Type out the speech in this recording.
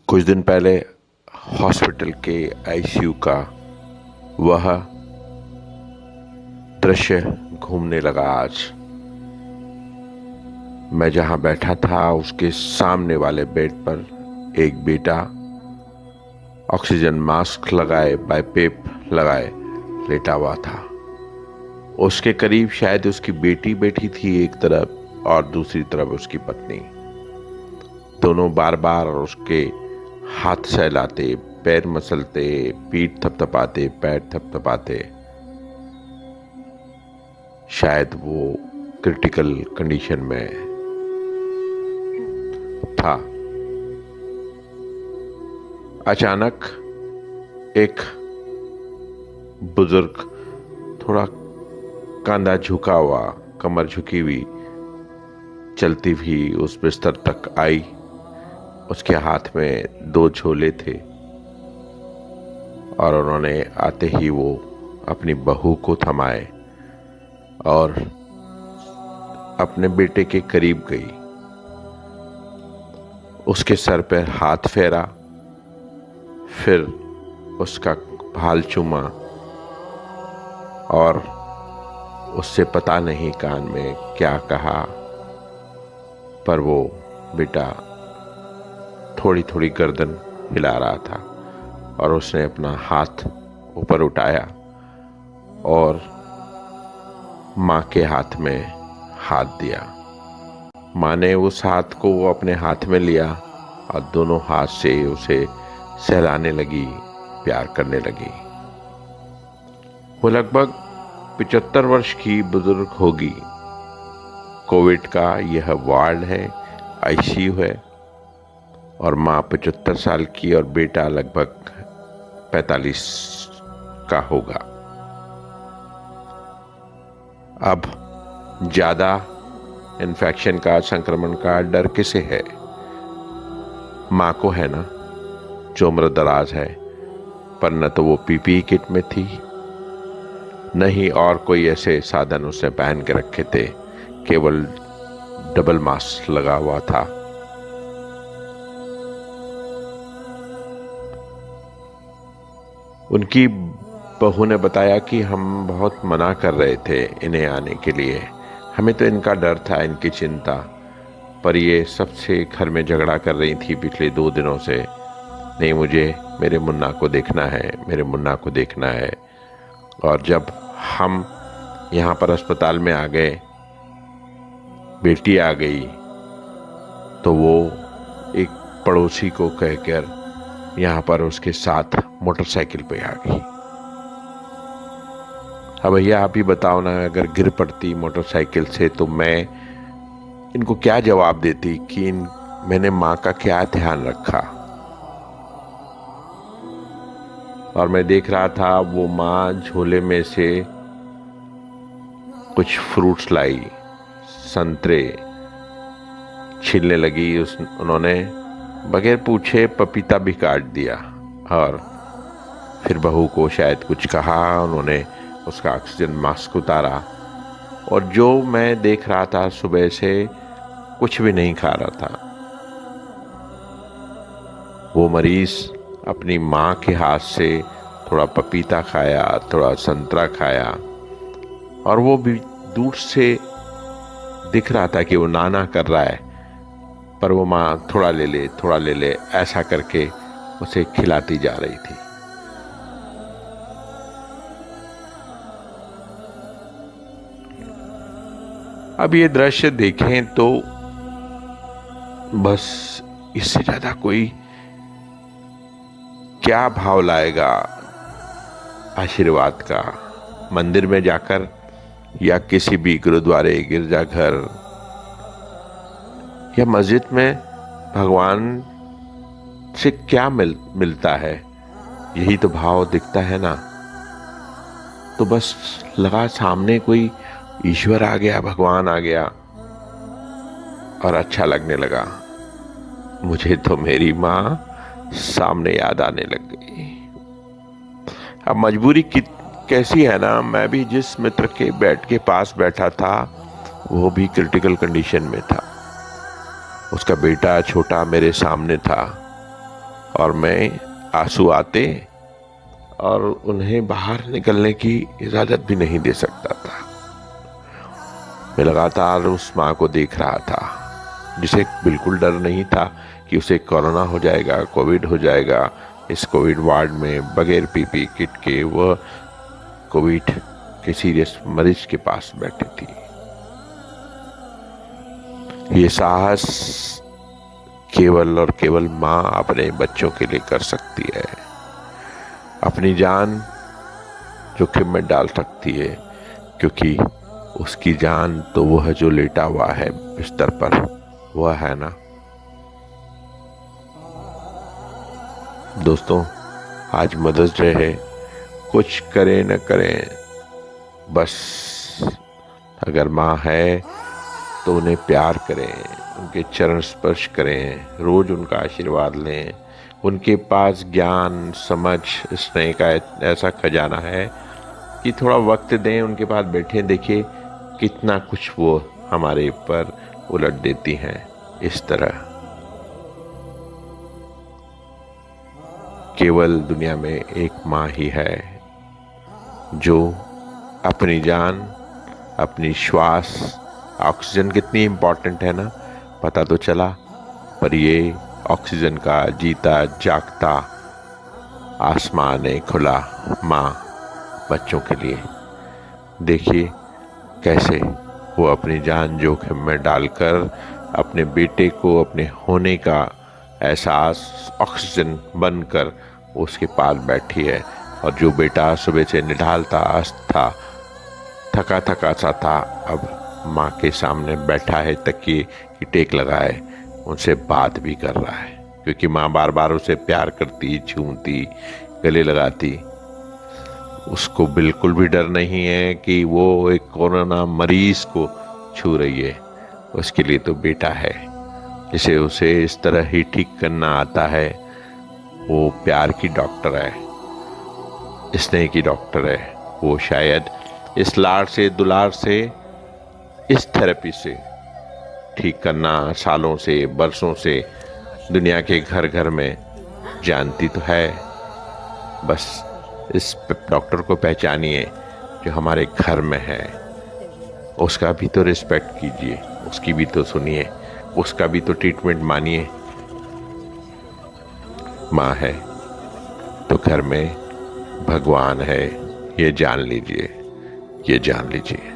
कुछ दिन पहले हॉस्पिटल के आईसीयू का वह दृश्य घूमने लगा। आज मैं जहां बैठा था उसके सामने वाले बेड पर एक बेटा ऑक्सीजन मास्क लगाए, बाइपेप लगाए लेटा हुआ था। उसके करीब शायद उसकी बेटी बैठी थी एक तरफ और दूसरी तरफ उसकी पत्नी। दोनों बार बार उसके हाथ सहलाते, पैर मसलते, पीठ थपथपाते, पैर थपथपाते। शायद वो क्रिटिकल कंडीशन में था। अचानक एक बुजुर्ग, थोड़ा कंधा झुका हुआ, कमर झुकी हुई, चलती हुई उस बिस्तर तक आई। उसके हाथ में 2 झोले थे और उन्होंने आते ही वो अपनी बहू को थमाए और अपने बेटे के करीब गई। उसके सर पर हाथ फेरा, फिर उसका भाल चूमा और उससे पता नहीं कान में क्या कहा, पर वो बेटा थोड़ी थोड़ी गर्दन हिला रहा था और उसने अपना हाथ ऊपर उठाया और माँ के हाथ में हाथ दिया। माँ ने उस हाथ को वो अपने हाथ में लिया और दोनों हाथ से उसे सहलाने लगी, प्यार करने लगी। वो लगभग 75 वर्ष की बुजुर्ग होगी। कोविड का यह वार्ड है, आईसीयू है और माँ 75 साल की और बेटा लगभग 45 का होगा। अब ज्यादा इन्फेक्शन का, संक्रमण का डर किसे है? माँ को है ना, जो उम्र दराज है, पर न तो वो पीपीई किट में थी, न ही और कोई ऐसे साधन उसने पहन के रखे थे, केवल डबल मास्क लगा हुआ था। उनकी बहू ने बताया कि हम बहुत मना कर रहे थे इन्हें आने के लिए, हमें तो इनका डर था, इनकी चिंता, पर ये सबसे घर में झगड़ा कर रही थी पिछले 2 दिनों से। नहीं, मुझे मेरे मुन्ना को देखना है, मेरे मुन्ना को देखना है। और जब हम यहाँ पर अस्पताल में आ गए, बेटी आ गई, तो वो एक पड़ोसी को कहकर यहाँ पर उसके साथ मोटरसाइकिल पे आ गई। अब भैया आप ही बताओ ना, अगर गिर पड़ती मोटरसाइकिल से तो मैं इनको क्या जवाब देती कि मैंने माँ का क्या ध्यान रखा। और मैं देख रहा था वो माँ झोले में से कुछ फ्रूट्स लाई, संतरे छीलने लगी। उन्होंने बगैर पूछे पपीता भी काट दिया और फिर बहू को शायद कुछ कहा, उन्होंने उसका ऑक्सीजन मास्क उतारा। और जो मैं देख रहा था सुबह से, कुछ भी नहीं खा रहा था। वो मरीज अपनी माँ के हाथ से थोड़ा पपीता खाया, थोड़ा संतरा खाया और वो भी दूर से दिख रहा था कि वो नाना कर रहा है, पर वो माँ थोड़ा ले ले, थोड़ा ले ले, ऐसा करके उसे खिलाती जा रही थी। अब ये दृश्य देखें तो बस इससे ज्यादा कोई क्या भाव लाएगा आशीर्वाद का? मंदिर में जाकर या किसी भी गुरुद्वारे, गिरजाघर या मस्जिद में भगवान से क्या मिलता है? यही तो भाव दिखता है ना। तो बस लगा सामने कोई ईश्वर आ गया, भगवान आ गया और अच्छा लगने लगा। मुझे तो मेरी माँ सामने याद आने लग गई। अब मजबूरी कैसी है ना, मैं भी जिस मित्र के बेड के पास बैठा था वो भी क्रिटिकल कंडीशन में था। उसका बेटा छोटा मेरे सामने था और मैं आंसू आते और उन्हें बाहर निकलने की इजाज़त भी नहीं दे सकता था। मैं लगातार उस माँ को देख रहा था जिसे बिल्कुल डर नहीं था कि उसे कोरोना हो जाएगा, कोविड हो जाएगा। इस कोविड वार्ड में बगैर पीपी किट के वह कोविड के सीरियस मरीज के पास बैठी थी। ये साहस केवल और केवल माँ अपने बच्चों के लिए कर सकती है। अपनी जान जोखिम में डाल सकती है, क्योंकि उसकी जान तो वह जो लेटा हुआ है बिस्तर पर, वह है ना। दोस्तों, आज मदर्स डे है। कुछ करें न करें, बस अगर माँ है तो उन्हें प्यार करें, उनके चरण स्पर्श करें, रोज उनका आशीर्वाद लें। उनके पास ज्ञान, समझ, स्नेह का ऐसा खजाना है कि थोड़ा वक्त दें, उनके पास बैठे, देखिए कितना कुछ वो हमारे ऊपर उलट देती हैं। इस तरह केवल दुनिया में एक माँ ही है जो अपनी जान, अपनी श्वास, ऑक्सीजन कितनी इम्पोर्टेंट है ना, पता तो चला, पर ये ऑक्सीजन का जीता जागता आसमान है खुला माँ बच्चों के लिए। देखिए कैसे वो अपनी जान जोखिम में डालकर अपने बेटे को अपने होने का एहसास ऑक्सीजन बनकर उसके पास बैठी है। और जो बेटा सुबह से निढालता था, थका थका सा था, अब माँ के सामने बैठा है, तकिए की टेक लगाए, उनसे बात भी कर रहा है, क्योंकि माँ बार बार उसे प्यार करती, छूती, गले लगाती। उसको बिल्कुल भी डर नहीं है कि वो एक कोरोना मरीज को छू रही है। उसके लिए तो बेटा है जिसे उसे इस तरह ही ठीक करना आता है। वो प्यार की डॉक्टर है, स्नेह की डॉक्टर है। वो शायद इस लाड़ से, दुलार से, इस थेरेपी से ठीक करना सालों से, बरसों से दुनिया के घर घर में जानती तो है। बस इस डॉक्टर को पहचानिए जो हमारे घर में है। उसका भी तो रिस्पेक्ट कीजिए, उसकी भी तो सुनिए, उसका भी तो ट्रीटमेंट मानिए। माँ है तो घर में भगवान है, ये जान लीजिए, ये जान लीजिए।